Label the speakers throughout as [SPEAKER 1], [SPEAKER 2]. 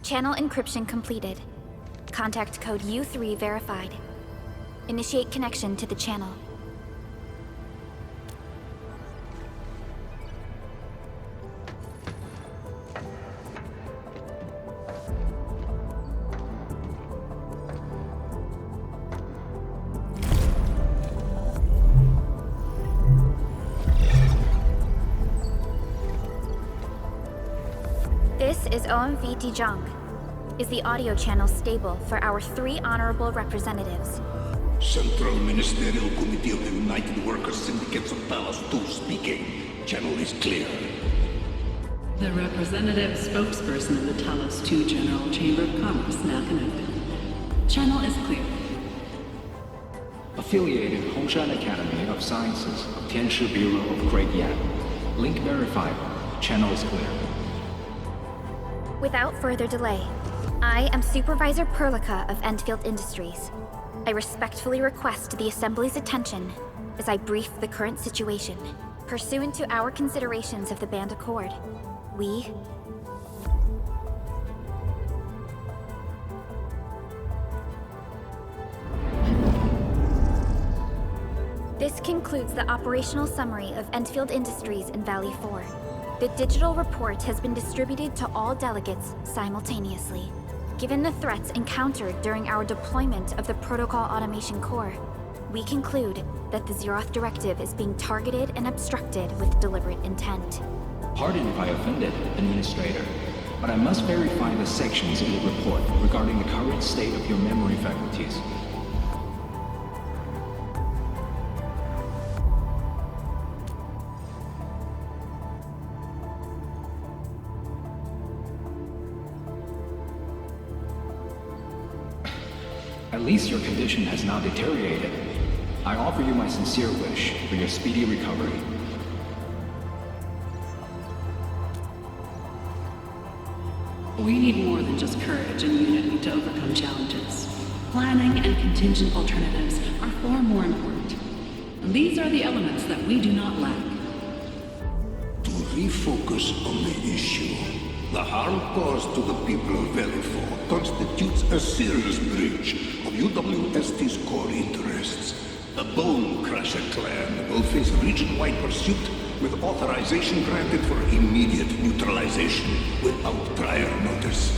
[SPEAKER 1] Channel encryption completed. Contact code U3 verified. Initiate connection to the channel. This is OMV Dijong. Is the audio channel stable for our 3 honorable representatives?
[SPEAKER 2] Central Ministerial Committee of the United Workers Syndicates of Talos 2 speaking. Channel is clear.
[SPEAKER 3] The representative spokesperson of the Talos 2 General Chamber of Commerce now connected. Channel is clear.
[SPEAKER 4] Affiliated Hongshan Academy of Sciences of Tianshi Bureau of Great Yan. Link verified. Channel is clear.
[SPEAKER 1] Without further delay, I am Supervisor Perlica of Endfield Industries. I respectfully request the Assembly's attention as I brief the current situation. Pursuant to our considerations of the Band Accord, we... This concludes the operational summary of Endfield Industries in Valley 4. The digital report has been distributed to all delegates simultaneously. Given the threats encountered during our deployment of the Protocol Automation Core, we conclude that the Zeroth Directive is being targeted and obstructed with deliberate intent.
[SPEAKER 4] Pardon if I offended, Administrator, but I must verify the sections in the report regarding the current state of your memory faculties. At least your condition has not deteriorated. I offer you my sincere wish for your speedy recovery.
[SPEAKER 3] We need more than just courage and unity to overcome challenges. Planning and contingent alternatives are far more important. These are the elements that we do not lack.
[SPEAKER 2] To refocus on the issue, the harm caused to the people of Valley 4 constitutes a serious breach of UWST's core interests. The Bone Crusher clan will face region-wide pursuit with authorization granted for immediate neutralization without prior notice.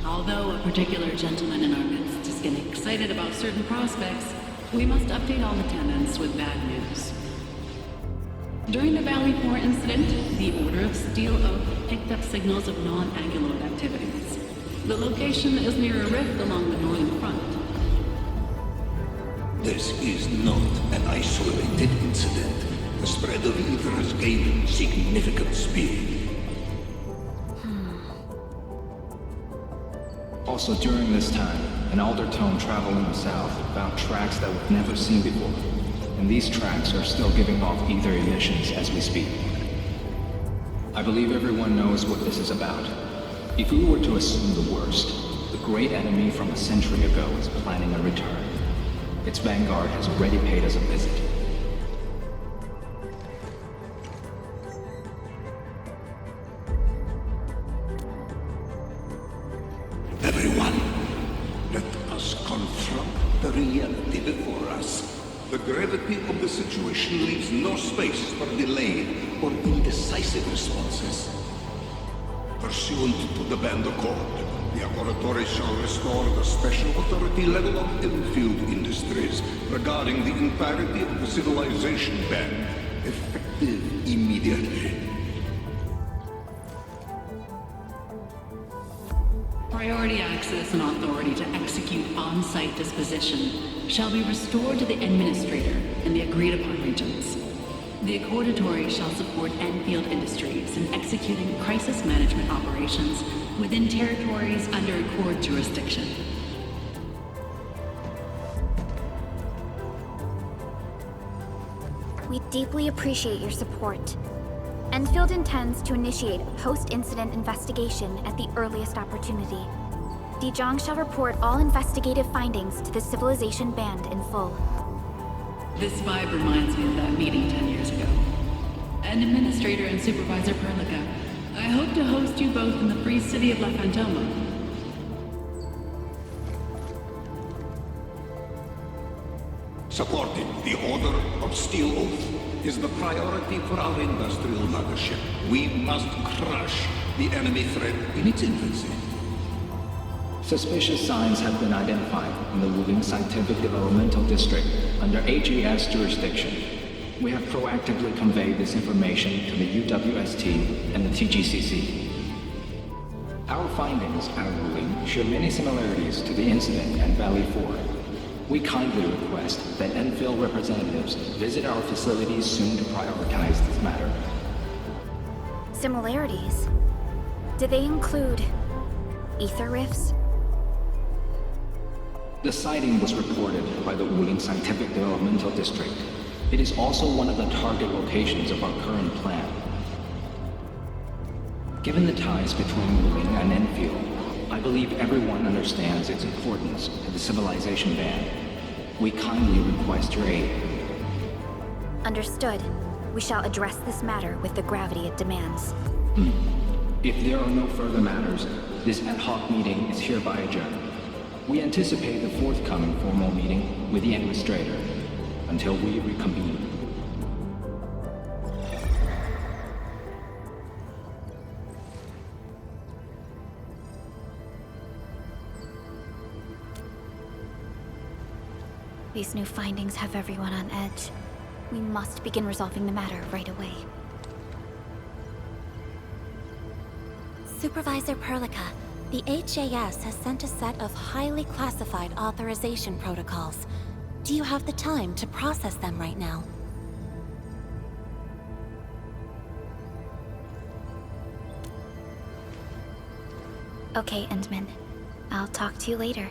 [SPEAKER 3] Although a particular gentleman in our midst is getting excited about certain prospects, we must update all attendants with bad news. During the Valley 4 incident, the Order of Steel Oak picked up signals of non-Anguloid activities. The location is near a rift along the northern front.
[SPEAKER 2] This is not an isolated incident. The spread of ether has gained significant speed.
[SPEAKER 4] Also during this time, an Aldertone traveling south found tracks that we've never seen before. And these tracks are still giving off ether emissions as we speak. I believe everyone knows what this is about. If we were to assume the worst, the great enemy from a century ago is planning a return. Its vanguard has already paid us a visit.
[SPEAKER 2] Everyone, let us confront the reality before us. The gravity of the situation leaves no space for delay or indecisive responses. Pursuant to the Band Accord, the Laboratory shall restore the special authority level of Endfield Industries regarding the entirety of the civilization band, effective immediately.
[SPEAKER 3] Priority access and authority to execute on-site disposition shall be restored to the Administrator in the agreed-upon regions. The Accordatory shall support Endfield Industries in executing crisis management operations within territories under Accord jurisdiction.
[SPEAKER 1] We deeply appreciate your support. Endfield intends to initiate a post-incident investigation at the earliest opportunity. Dijong shall report all investigative findings to the Civilization Band in full.
[SPEAKER 3] This vibe reminds me of that meeting 10 years ago. An Administrator and Supervisor Perlica, I hope to host you both in the free city of La Fantoma.
[SPEAKER 2] Supporting the Order of Steel Oath is the priority for our industrial mothership. We must crush the enemy threat in its infancy.
[SPEAKER 4] Suspicious signs have been identified in the Wuling Scientific Developmental District under HES jurisdiction. We have proactively conveyed this information to the UWST and the TGCC. Our findings out of Wuling show many similarities to the incident at Valley 4. We kindly request that Endfield representatives visit our facilities soon to prioritize this matter.
[SPEAKER 1] Similarities? Do they include ether rifts?
[SPEAKER 4] The sighting was reported by the Wuling Scientific Developmental District. It is also one of the target locations of our current plan. Given the ties between Wuling and Enfield, I believe everyone understands its importance to the civilization band. We kindly request your aid.
[SPEAKER 1] Understood. We shall address this matter with the gravity it demands.
[SPEAKER 4] If there are no further matters, this ad hoc meeting is hereby adjourned. We anticipate the forthcoming formal meeting with the Administrator until we reconvene.
[SPEAKER 1] These new findings have everyone on edge. We must begin resolving the matter right away.
[SPEAKER 5] Supervisor Perlica, the HAS has sent a set of highly classified authorization protocols. Do you have the time to process them right now?
[SPEAKER 1] Okay, Endman. I'll talk to you later.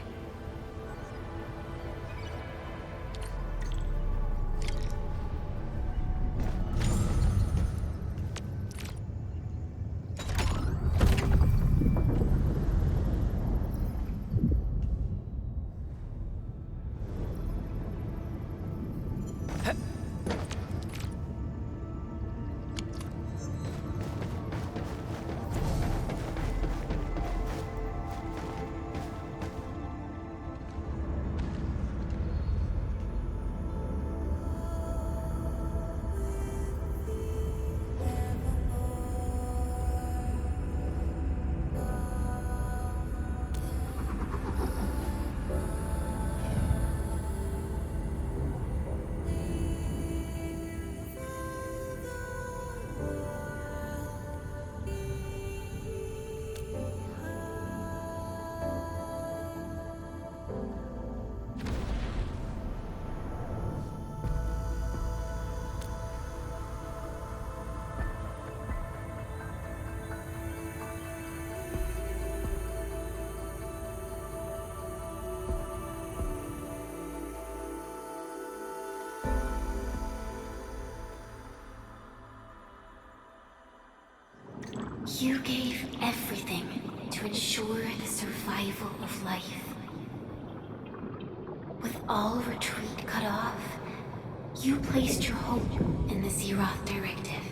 [SPEAKER 5] You gave everything to ensure the survival of life. With all retreat cut off, you placed your hope in the Zeroth Directive.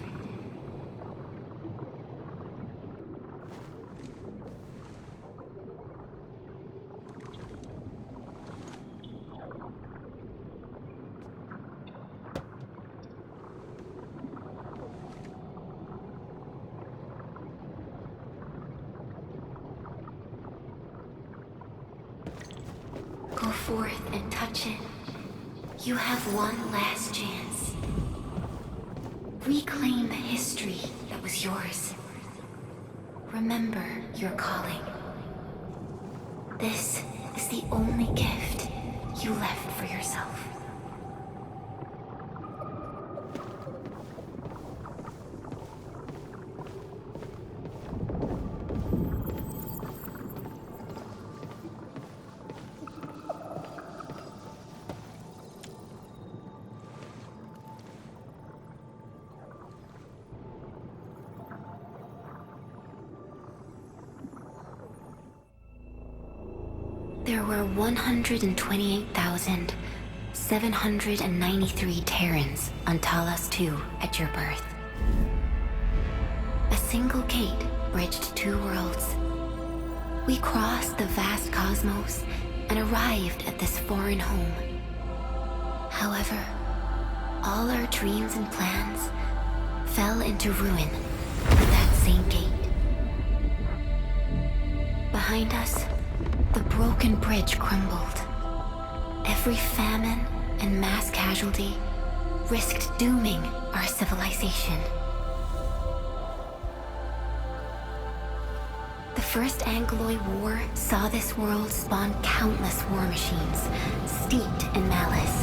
[SPEAKER 5] Go forth and touch it. You have one last chance. Reclaim the history that was yours. Remember your calling. This is the only gift you left for yourself. There were 128,793 Terrans on Talos 2 at your birth. A single gate bridged two worlds. We crossed the vast cosmos and arrived at this foreign home. However, all our dreams and plans fell into ruin at that same gate. Behind us, the broken bridge crumbled. Every famine and mass casualty risked dooming our civilization. The First Angloid War saw this world spawn countless war machines, steeped in malice.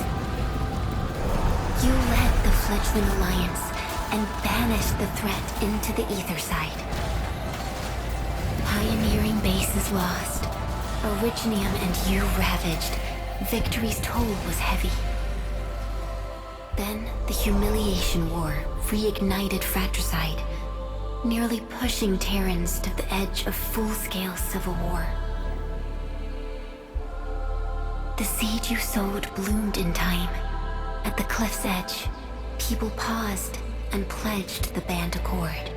[SPEAKER 5] You led the fledgling alliance and banished the threat into the ether side. Pioneering bases lost, Originium and you ravaged. Victory's toll was heavy. Then the Humiliation War reignited fratricide, nearly pushing Terrans to the edge of full-scale civil war. The seed you sowed bloomed in time. At the cliff's edge, people paused and pledged the Band Accord.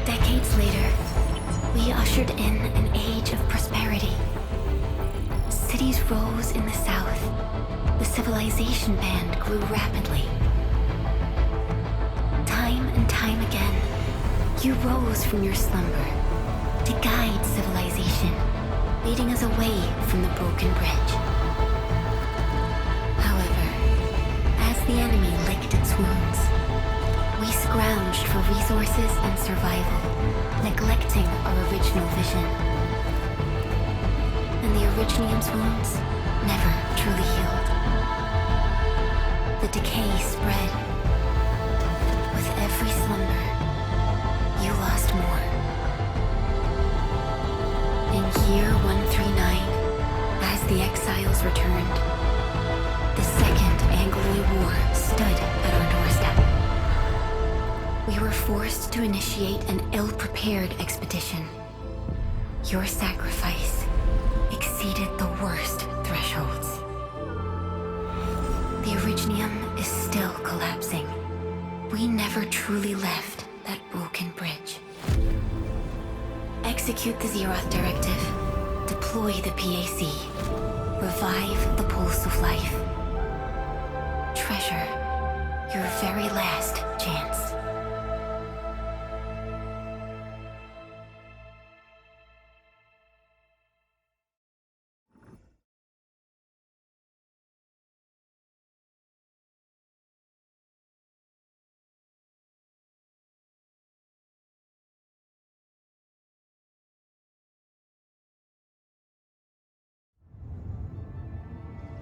[SPEAKER 5] Decades later, we ushered in an age of prosperity. Cities rose in the south. The civilization band grew rapidly. Time and time again, you rose from your slumber to guide civilization, leading us away from the broken bridge. However, as the enemy licked its wounds, we scrounged for resources and survival, neglecting our original vision. And the Originium's wounds never truly healed. The decay spread. With every slumber, you lost more. In year 139, as the exiles returned, the Second Anglo War stood at our doorstep. We were forced to initiate an ill-prepared expedition. Your sacrifice exceeded the worst thresholds. The Originium is still collapsing. We never truly left that broken bridge. Execute the Zeroth Directive. Deploy the PAC. Revive the Pulse of Life. Treasure your very last chance.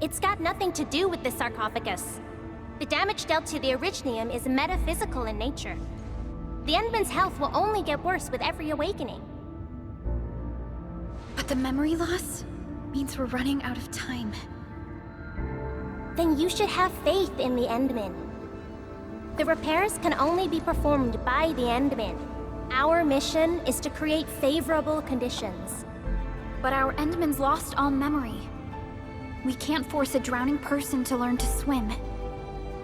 [SPEAKER 6] It's got nothing to do with the sarcophagus. The damage dealt to the Originium is metaphysical in nature. The Endman's health will only get worse with every awakening.
[SPEAKER 1] But the memory loss means we're running out of time.
[SPEAKER 6] Then you should have faith in the Endman. The repairs can only be performed by the Endman. Our mission is to create favorable conditions.
[SPEAKER 1] But our Endman's lost all memory. We can't force a drowning person to learn to swim.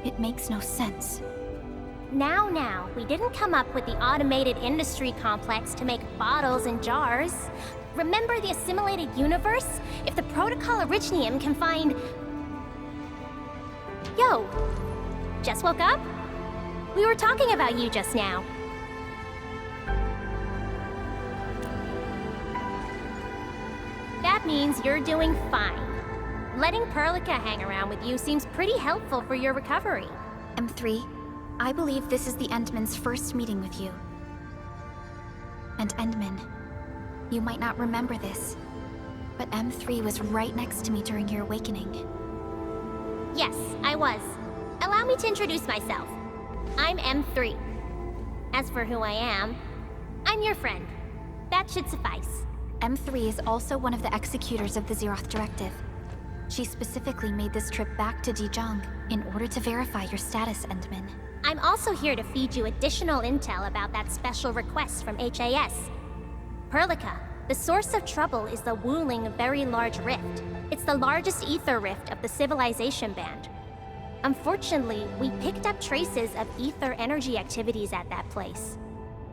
[SPEAKER 1] It makes no sense.
[SPEAKER 6] Now, we didn't come up with the automated industry complex to make bottles and jars. Remember the assimilated universe? If the Protocol Originium can find... Yo! Just woke up? We were talking about you just now. That means you're doing fine. Letting Perlica hang around with you seems pretty helpful for your recovery.
[SPEAKER 1] M3, I believe this is the Endman's first meeting with you. And Endman, you might not remember this, but M3 was right next to me during your awakening.
[SPEAKER 6] Yes, I was. Allow me to introduce myself. I'm M3. As for who I am, I'm your friend. That should suffice.
[SPEAKER 1] M3 is also one of the executors of the Zeroth Directive. She specifically made this trip back to Dijiang in order to verify your status, Endman.
[SPEAKER 6] I'm also here to feed you additional intel about that special request from HAS. Perlica, the source of trouble is the Wuling Very Large Rift. It's the largest ether rift of the Civilization Band. Unfortunately, we picked up traces of ether energy activities at that place.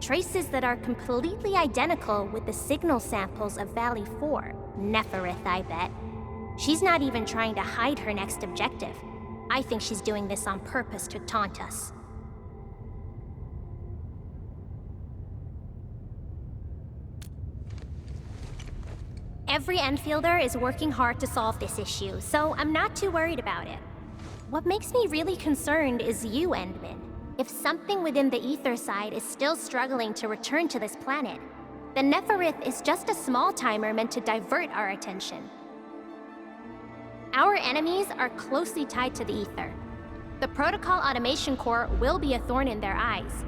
[SPEAKER 6] Traces that are completely identical with the signal samples of Valley 4. Neferith, I bet. She's not even trying to hide her next objective. I think she's doing this on purpose to taunt us. Every Enfielder is working hard to solve this issue, so I'm not too worried about it. What makes me really concerned is you, Endman. If something within the ether side is still struggling to return to this planet, then Neferith is just a small timer meant to divert our attention. Our enemies are closely tied to the ether. The Protocol Automation Core will be a thorn in their eyes,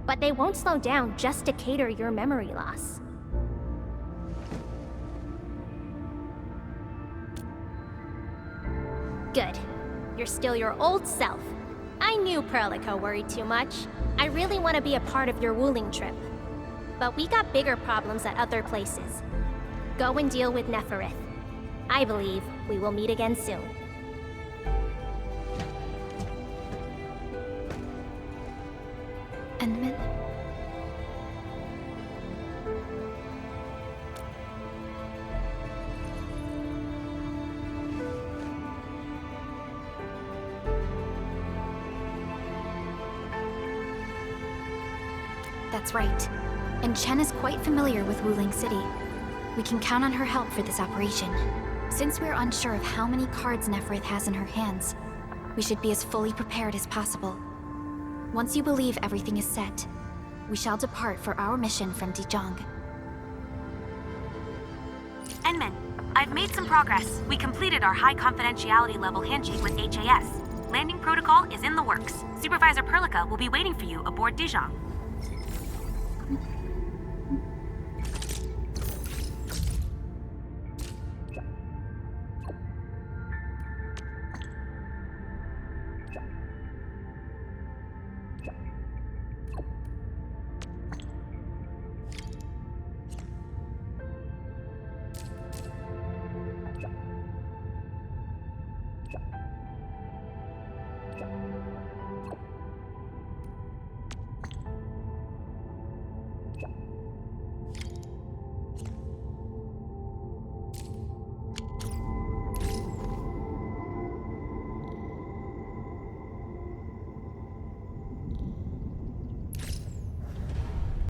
[SPEAKER 6] but they won't slow down just to cater your memory loss. Good. You're still your old self. I knew Perlica worried too much. I really want to be a part of your Wuling trip. But we got bigger problems at other places. Go and deal with Neferith. I believe we will meet again soon.
[SPEAKER 1] Endman? That's right. And Chen is quite familiar with Wuling City. We can count on her help for this operation. Since we're unsure of how many cards Neferith has in her hands, we should be as fully prepared as possible. Once you believe everything is set, we shall depart for our mission from Dijong.
[SPEAKER 7] Enman, I've made some progress. We completed our high confidentiality level handshake with HAS. Landing protocol is in the works. Supervisor Perlica will be waiting for you aboard Dijong.